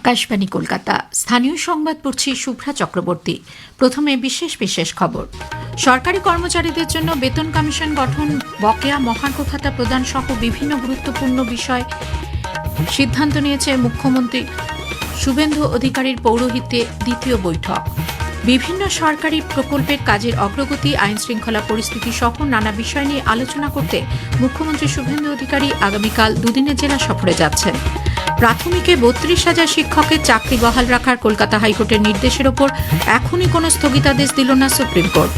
আকাশবাণী কলকাতা। স্থানীয় সংবাদ পড়ছি শুভ্রা চক্রবর্তী। প্রথমে বিশেষ খবর। সরকারি কর্মচারীদের জন্য বেতন কমিশন গঠন, বকেয়া মহার্ঘ ভাতা প্রদান সহ বিভিন্ন গুরুত্বপূর্ণ বিষয় সিদ্ধান্ত নিয়েছে মুখ্যমন্ত্রী শুভেন্দু অধিকারীর পৌরোহিত্যে দ্বিতীয় বৈঠক। বিভিন্ন সরকারি প্রকল্পের কাজের অগ্রগতি, আইন শৃঙ্খলা পরিস্থিতি সহ নানা বিষয় নিয়ে আলোচনা করতে মুখ্যমন্ত্রী শুভেন্দু অধিকারী আগামীকাল দুদিনের জেলা সফরে যাচ্ছেন। প্রাথমিকে ৩২,০০০ শিক্ষকের চাকরি বহাল রাখার কলকাতা হাইকোর্টের নির্দেশের ওপর এখনই কোনো স্থগিতাদেশ দিল না সুপ্রিম কোর্ট।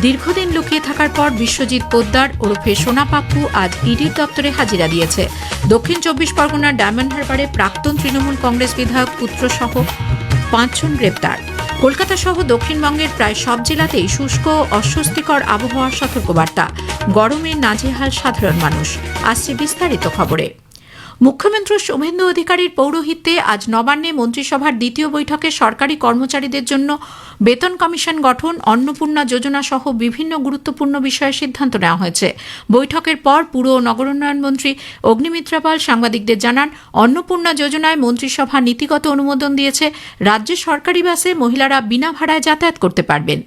দীর্ঘদিন লুকিয়ে থাকার পর বিশ্বজিৎ পোদ্দার ওরফে সোনা পাপ্পু আজ ইডির দপ্তরে হাজিরা দিয়েছে। দক্ষিণ ২৪ পরগনার ডায়মন্ড হারবারে প্রাক্তন তৃণমূল কংগ্রেস বিধায়ক পুত্রসহ ৫ জন গ্রেপ্তার। কলকাতা সহ দক্ষিণবঙ্গের প্রায় সব জেলাতেই শুষ্ক ও অস্বস্তিকর আবহাওয়ার সতর্কবার্তা। গরমে নাজেহাল সাধারণ মানুষ। আসছে বিস্তারিত খবরে। মুখ্যমন্ত্রী শুভেন্দু অধিকারীর পৌরোহিত্যে আজ নবান্নে মন্ত্রিসভার দ্বিতীয় বৈঠকে সরকারি কর্মচারীদের জন্য বেতন কমিশন গঠন, অন্নপূর্ণা যোজনা সহ বিভিন্ন গুরুত্বপূর্ণ বিষয়ে সিদ্ধান্ত নেওয়া হয়েছে। বৈঠকের পর পুর ও নগরোন্নয়ন মন্ত্রী অগ্নিমিত্রা পাল সাংবাদিকদের জানান, অন্নপূর্ণা যোজনায় মন্ত্রিসভা নীতিগত অনুমোদন দিয়েছে। রাজ্যে সরকারি বাসে মহিলারা বিনা ভাড়ায় যাতায়াত করতে পারবেন।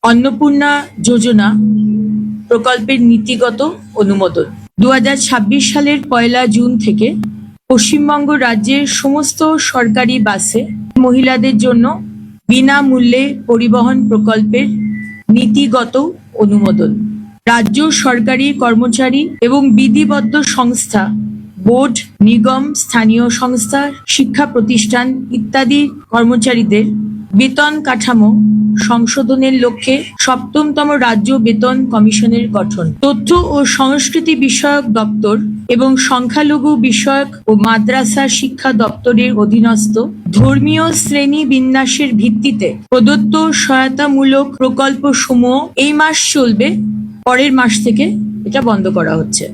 অন্নপূর্ণা যোজনা প্রকল্পের নীতিগত অনুমোদন ২০২৬ সালের ১ জুন থেকে পশ্চিমবঙ্গ রাজ্যের সমস্ত সরকারি বাসে মহিলাদের জন্য বিনামূল্যে পরিবহন প্রকল্পের নীতিগত অনুমোদন। রাজ্য সরকারি কর্মচারী এবং বিধিবদ্ধ সংস্থা, বোর্ড, নিগম, স্থানীয় সংস্থা, শিক্ষা প্রতিষ্ঠান ইত্যাদি কর্মচারীদের বেতন কাঠামো সংশোধনের লক্ষ্যে ৭ম রাজ্য বেতন কমিশনের গঠন। তথ্য ও সংস্কৃতি বিষয়ক দপ্তর এবং সংখ্যালঘু বিষয়ক ও মাদ্রাসা শিক্ষা দপ্তরের অধীনস্থ ধর্মীয় শ্রেণী বিন্যাসের ভিত্তিতে প্রদত্ত সহায়তামূলক প্রকল্প সমূহ এই মাস চলবে, পরের মাস থেকে এটা বন্ধ করা হচ্ছে।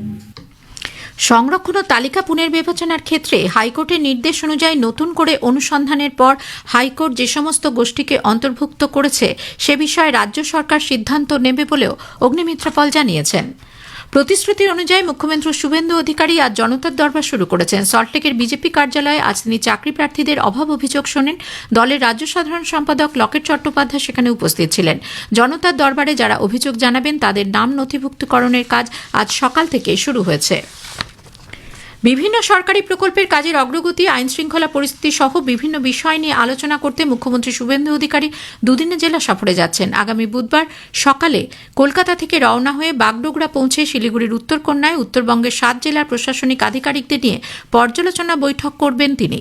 সংরক্ষণ ও তালিকা পুনর্বিবেচনার ক্ষেত্রে হাইকোর্টের নির্দেশ অনুযায়ী নতুন করে অনুসন্ধানের পর হাইকোর্ট যে সমস্ত গোষ্ঠীকে অন্তর্ভুক্ত করেছে সে বিষয়ে রাজ্য সরকার সিদ্ধান্ত নেবে বলেও অগ্নিমিত্রা পাল জানিয়েছেন। প্রতিশ্রুতি অনুযায়ী মুখ্যমন্ত্রী শুভেন্দু অধিকারী আজ জনতার দরবার শুরু করেছেন। সল্টলেকের বিজেপি কার্যালয়ে আজ তিনি চাকরি প্রার্থীদের অভাব অভিযোগ শোনেন। দলের রাজ্য সাধারণ সম্পাদক লকেট চট্টোপাধ্যায় সেখানে উপস্থিত ছিলেন। জনতার দরবারে যারা অভিযোগ জানাবেন তাদের নাম নথিভুক্তকরণের কাজ আজ সকাল থেকে শুরু হয়েছে। বিভিন্ন সরকারি প্রকল্পের কাজের অগ্রগতি, আইন শৃঙ্খলা পরিস্থিতি সহ বিভিন্ন বিষয় নিয়ে আলোচনা করতে মুখ্যমন্ত্রী শুভেন্দু অধিকারী দুদিনের জেলা সফরে যাচ্ছেন। আগামী বুধবার সকালে কলকাতা থেকে রওনা হয়ে বাগডোগরা পৌঁছে শিলিগুড়ির উত্তরকন্যায় উত্তরবঙ্গের ৭ জেলার প্রশাসনিক আধিকারিকদের নিয়ে পর্যালোচনা বৈঠক করবেন তিনি।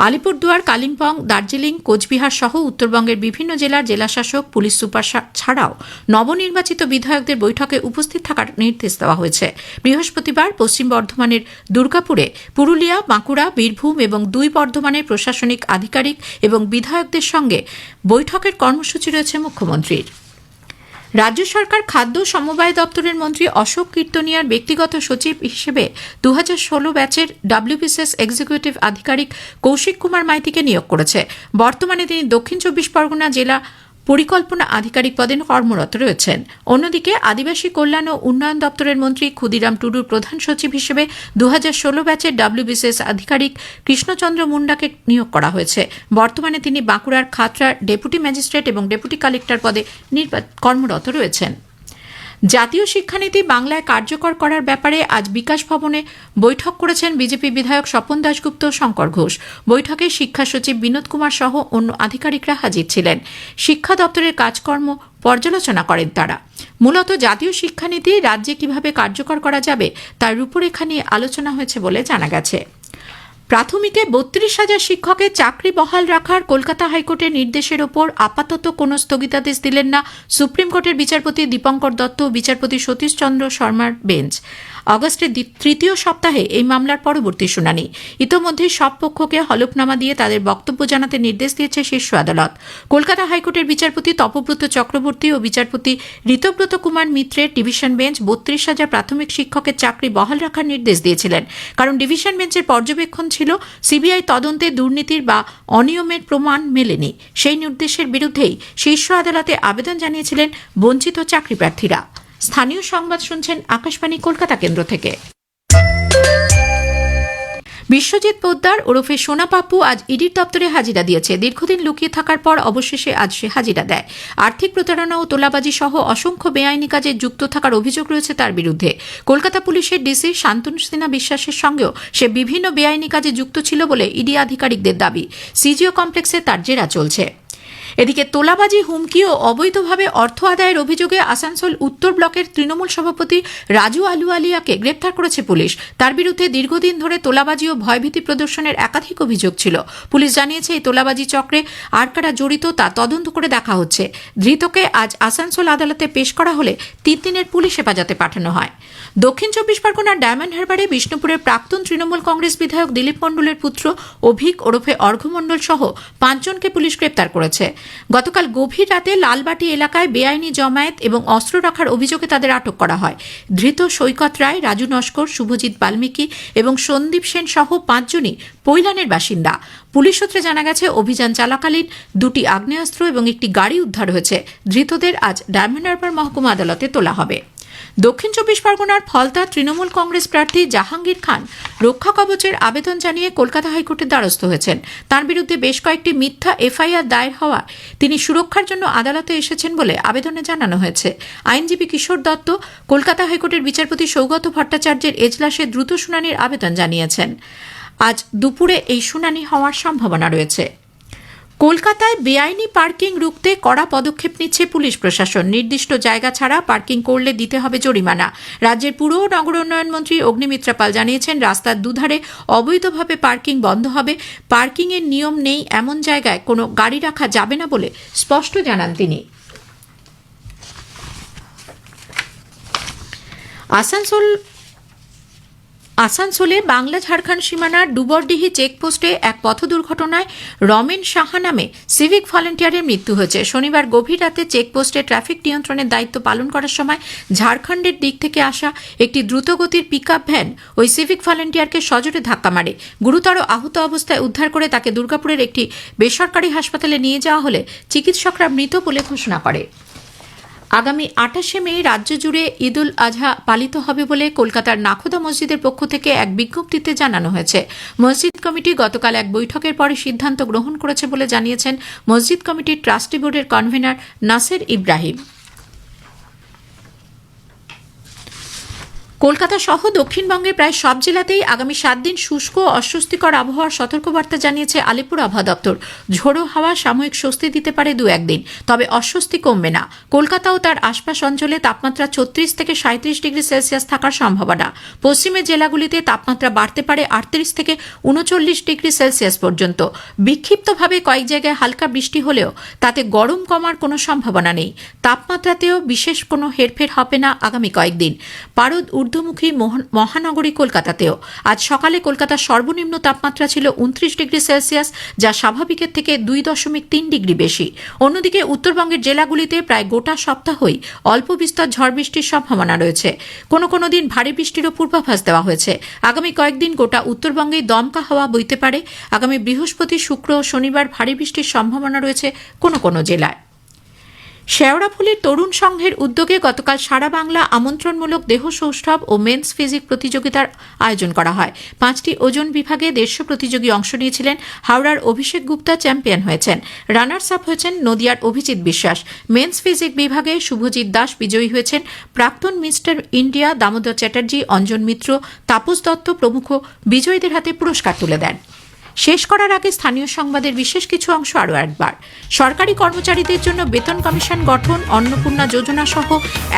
আলিপুরদুয়ার, কালিম্পং, দার্জিলিং, কোচবিহার সহ উত্তরবঙ্গের বিভিন্ন জেলার জেলাশাসক, পুলিশ সুপার ছাড়াও নবনির্বাচিত বিধায়কদের বৈঠকে উপস্থিত থাকার নির্দেশ দেওয়া হয়েছে। বৃহস্পতিবার পশ্চিম বর্ধমানের দুর্গাপুরে, পুরুলিয়া, বাঁকুড়া, বীরভূম এবং ২ বর্ধমানের প্রশাসনিক আধিকারিক এবং বিধায়কদের সঙ্গে বৈঠকের কর্মসূচি রয়েছে মুখ্যমন্ত্রীর। রাজ্য সরকার খাদ্য সমবায় দপ্তরের মন্ত্রী অশোক কীর্তনিয়ার ব্যক্তিগত সচিব হিসেবে ২০১৬ ব্যাচের WBCS এক্সিকিউটিভ আধিকারিক কৌশিক কুমার মাইতিকে নিয়োগ করেছে। বর্তমানে তিনি দক্ষিণ ২৪ পরগনা জেলা পরিকল্পনা আধিকারিক পদে কর্মরত রয়েছেন। অন্যদিকে আদিবাসী কল্যাণ ও উন্নয়ন দপ্তরের মন্ত্রী ক্ষুদিরাম টুডুর প্রধান সচিব হিসেবে ২০১৬ ব্যাচের WBCS আধিকারিক কৃষ্ণচন্দ্র মুন্ডাকে নিয়োগ করা হয়েছে। বর্তমানে তিনি বাঁকুড়ার খাতড়ার ডেপুটি ম্যাজিস্ট্রেট এবং ডেপুটি কালেক্টর পদে কর্মরত রয়েছেন। জাতীয় শিক্ষানীতি বাংলায় কার্যকর করার ব্যাপারে আজ বিকাশ ভবনে বৈঠক করেছেন বিজেপি বিধায়ক স্বপন দাশগুপ্ত, শঙ্কর ঘোষ। বৈঠকে শিক্ষা সচিব বিনোদ কুমার সহ অন্য আধিকারিকরা হাজির ছিলেন। শিক্ষা দপ্তরের কাজকর্ম পর্যালোচনা করেন তারা। মূলত জাতীয় শিক্ষানীতি রাজ্যে কিভাবে কার্যকর করা যাবে তার রূপরেখা নিয়ে আলোচনা হয়েছে বলে জানা গেছে। প্রাথমিকে ৩২,০০০ শিক্ষকের চাকরি বহাল রাখার কলকাতা হাইকোর্টের নির্দেশের ওপর আপাতত কোনো স্থগিতাদেশ দিলেন না সুপ্রিম কোর্টের বিচারপতি দীপঙ্কর দত্ত ও বিচারপতি সতীশ চন্দ্র শর্মার বেঞ্চ। আগস্টের ৩য় সপ্তাহে এই মামলার পরবর্তী শুনানি। ইতোমধ্যে সব পক্ষকে হলফনামা দিয়ে তাদের বক্তব্য জানাতে নির্দেশ দিয়েছে শীর্ষ আদালত। কলকাতা হাইকোর্টের বিচারপতি তপব্রত চক্রবর্তী ও বিচারপতি ঋতব্রত কুমার মিত্রের ডিভিশন বেঞ্চ ৩২,০০০ প্রাথমিক শিক্ষকের চাকরি বহাল রাখার নির্দেশ দিয়েছিলেন। কারণ ডিভিশন বেঞ্চের পর্যবেক্ষণ ছিল সিবিআই তদন্তে দুর্নীতির বা অনিয়মের প্রমাণ মেলেনি। সেই নির্দেশের বিরুদ্ধেই শীর্ষ আদালতে আবেদন জানিয়েছিলেন বঞ্চিত চাকরি প্রার্থীরা। স্থানীয় সংবাদ শুনছেন আকাশবাণী কলকাতা কেন্দ্র থেকে। বিশ্বজিৎ পোদ্দার ওরফে সোনা পাপ্পু আজ ইডির দপ্তরে হাজিরা দিয়েছে। দীর্ঘদিন লুকিয়ে থাকার পর অবশেষে আজ সে হাজিরা দেয়। আর্থিক প্রতারণা ও তোলাবাজি সহ অসংখ্য বেআইনি কাজে যুক্ত থাকার অভিযোগ রয়েছে তার বিরুদ্ধে। কলকাতা পুলিশের ডিসি শান্তনু সিনহা বিশ্বাসের সঙ্গেও সে বিভিন্ন বেআইনি কাজে যুক্ত ছিল বলে ইডি আধিকারিকদের দাবি। সিজিও কমপ্লেক্সে তার জেরা চলছে। এদিকে তোলাবাজি, হুমকি ও অবৈধভাবে অর্থ আদায়ের অভিযোগে আসানসোল উত্তর ব্লকের তৃণমূল সভাপতি রাজু আলুওয়ালিয়াকে গ্রেপ্তার করেছে পুলিশ। তার বিরুদ্ধে দীর্ঘদিন ধরে তোলাবাজি ও ভয়ভীতি প্রদর্শনের একাধিক অভিযোগ ছিল। পুলিশ জানিয়েছে এই তোলাবাজি চক্রে আর কারা জড়িত তা তদন্ত করে দেখা হচ্ছে। ধৃতকে আজ আসানসোল আদালতে পেশ করা হলে 3 দিনের পুলিশ হেফাজতে পাঠানো হয়। দক্ষিণ 24 পরগনার ডায়মন্ড হারবারে বিষ্ণুপুরের প্রাক্তন তৃণমূল কংগ্রেস বিধায়ক দিলীপ মণ্ডলের পুত্র অভিক ওরফে অর্ঘ্য মণ্ডল সহ 5 জনকে পুলিশ গ্রেপ্তার করেছে। গতকাল গভীর রাতে লালবাটি এলাকায় বেআইনি জমায়েত এবং অস্ত্র রাখার অভিযোগে তাদের আটক করা হয়। ধৃত সৈকত রায়, রাজু নস্কর, শুভজিৎ বাল্মীকি এবং সন্দীপ সেন সহ 5 জনই পৈলানের বাসিন্দা। পুলিশ সূত্রে জানা গেছে, অভিযান চলাকালীন 2টি আগ্নেয়াস্ত্র এবং একটি গাড়ি উদ্ধার হয়েছে। ধৃতদের আজ ডায়মন্ড হারবার মহকুমা আদালতে তোলা হবে। দক্ষিণ 24 পরগনার ফলতা তৃণমূল কংগ্রেস প্রার্থী জাহাঙ্গীর খান রক্ষা কবচের আবেদন জানিয়ে কলকাতা হাইকোর্টের দ্বারস্থ হয়েছেন। তার বিরুদ্ধে বেশ কয়েকটি মিথ্যা এফআইআর দায়ের হওয়া তিনি সুরক্ষার জন্য আদালতে এসেছেন বলে আবেদনে জানানো হয়েছে। আইনজীবী কিশোর দত্ত কলকাতা হাইকোর্টের বিচারপতি সৌগত ভট্টাচার্যের এজলাসে দ্রুত শুনানির আবেদন জানিয়েছেন। আজ দুপুরে এই শুনানি হওয়ার সম্ভাবনা রয়েছে। কলকাতায় বেআইনি পার্কিং রুখতে কড়া পদক্ষেপ নিচ্ছে পুলিশ প্রশাসন। নির্দিষ্ট জায়গা ছাড়া পার্কিং করলে দিতে হবে জরিমানা। রাজ্যের পুর ও নগর উন্নয়ন মন্ত্রী অগ্নিমিত্রা পাল জানিয়েছেন, রাস্তার দুধারে অবৈধভাবে পার্কিং বন্ধ হবে। পার্কিংয়ের নিয়ম নেই এমন জায়গায় কোনো গাড়ি রাখা যাবে না বলে স্পষ্ট জানান তিনি। আসানসোলে বাংলা ঝাড়খণ্ড সীমানার ডুবরডিহি চেকপোস্টে এক পথ দুর্ঘটনায় রমেন সাহা নামে সিভিক ভলান্টিয়ারের মৃত্যু হয়েছে। শনিবার গভীর রাতে চেকপোস্টে ট্রাফিক নিয়ন্ত্রণের দায়িত্ব পালন করার সময় ঝাড়খণ্ডের দিক থেকে আসা একটি দ্রুতগতির পিকআপ ভ্যান ওই সিভিক ভলান্টিয়ারকে সজোরে ধাক্কা মারে। গুরুতর আহত অবস্থায় উদ্ধার করে তাকে দুর্গাপুরের একটি বেসরকারি হাসপাতালে নিয়ে যাওয়া হলে চিকিৎসকরা মৃত বলে ঘোষণা করে। আগামী 28শে মে রাজ্য জুড়ে ঈদ উল আজহা পালিত হবে বলে কলকাতার নাখোদা মসজিদের পক্ষ থেকে এক বিজ্ঞপ্তিতে জানানো হয়েছে। মসজিদ কমিটি গতকাল এক বৈঠকের পরে সিদ্ধান্ত গ্রহণ করেছে বলে জানিয়েছেন মসজিদ কমিটির ট্রাস্টি বোর্ডের কনভেনর নাসের ইব্রাহিম। কলকাতা সহ দক্ষিণবঙ্গের প্রায় সব জেলাতেই আগামী 7 দিন শুষ্ক ও অস্বস্তিকর আবহাওয়ার সতর্কবার্তা জানিয়েছে আলিপুর আবহাওয়া দপ্তর। ঝোড়ো হাওয়া সাময়িক স্বস্তি দিতে পারে 2-1 দিন, তবে অস্বস্তি কমবে না। কলকাতা ও তার আশপাশ অঞ্চলে তাপমাত্রা 34 থেকে 37 ডিগ্রি সেলসিয়াস থাকার সম্ভাবনা। পশ্চিমের জেলাগুলিতে তাপমাত্রা বাড়তে পারে 38 থেকে 39 ডিগ্রি সেলসিয়াস পর্যন্ত। বিক্ষিপ্তভাবে কয়েক জায়গায় হালকা বৃষ্টি হলেও তাতে গরম কমার কোনো সম্ভাবনা নেই। তাপমাত্রাতেও বিশেষ কোনো হেরফের হবে না আগামী কয়েকদিন। পারদ ঊর্ধ্বমুখী মহানগরী কলকাতাতেও আজ সকালে কলকাতার সর্বনিম্ন তাপমাত্রা ছিল 29 ডিগ্রি সেলসিয়াস, যা স্বাভাবিকের থেকে 2.3 ডিগ্রি বেশি। অন্যদিকে উত্তরবঙ্গের জেলাগুলিতে প্রায় গোটা সপ্তাহই অল্প বিস্তর ঝড় বৃষ্টির সম্ভাবনা রয়েছে। কোনো কোনো দিন ভারী বৃষ্টিরও পূর্বাভাস দেওয়া হয়েছে। আগামী কয়েকদিন গোটা উত্তরবঙ্গে দমকা হাওয়া বইতে পারে। আগামী বৃহস্পতি, শুক্র ও শনিবার ভারী বৃষ্টির সম্ভাবনা রয়েছে কোনো কোনো জেলায়। শেওড়াফুলির তরুণ সংঘের উদ্যোগে গতকাল সারা বাংলা আমন্ত্রণমূলক দেহ সৌষ্ঠব ও মেন্স ফিজিক প্রতিযোগিতার আয়োজন করা হয়। 5টি ওজন বিভাগে 150 প্রতিযোগী অংশ নিয়েছিলেন। হাওড়ার অভিষেক গুপ্তা চ্যাম্পিয়ন হয়েছেন। রানার্স আপ হয়েছেন নদিয়ার অভিজিৎ বিশ্বাস। মেন্স ফিজিক বিভাগে শুভজিৎ দাস বিজয়ী হয়েছেন। প্রাক্তন মিস্টার ইন্ডিয়া দামোদর চ্যাটার্জি, অঞ্জন মিত্র, তাপস দত্ত প্রমুখ বিজয়ীদের হাতে পুরস্কার তুলে দেন। শেষ করার আগে স্থানীয় সংবাদের বিশেষ কিছু অংশ আরও একবার। সরকারি কর্মচারীদের জন্য বেতন কমিশন গঠন, অন্নপূর্ণা যোজনা সহ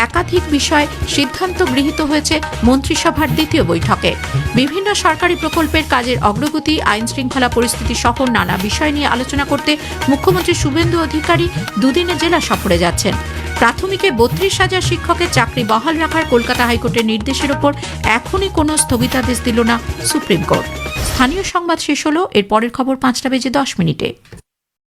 একাধিক বিষয়ে সিদ্ধান্ত গৃহীত হয়েছে মন্ত্রিসভার দ্বিতীয় বৈঠকে। বিভিন্ন সরকারি প্রকল্পের কাজের অগ্রগতি, আইন শৃঙ্খলা পরিস্থিতি সহ নানা বিষয় নিয়ে আলোচনা করতে মুখ্যমন্ত্রী শুভেন্দু অধিকারী 2 দিনের জেলা সফরে যাচ্ছেন। প্রাথমিকে 32,000 শিক্ষকের চাকরি বহাল রাখার কলকাতা হাইকোর্টের নির্দেশের ওপর এখনই কোনো স্থগিতাদেশ দিল না সুপ্রিম কোর্ট। স্থানীয় সংবাদ শেষ হলো। এর পরের খবর 5টা বেজে 10 মিনিটে।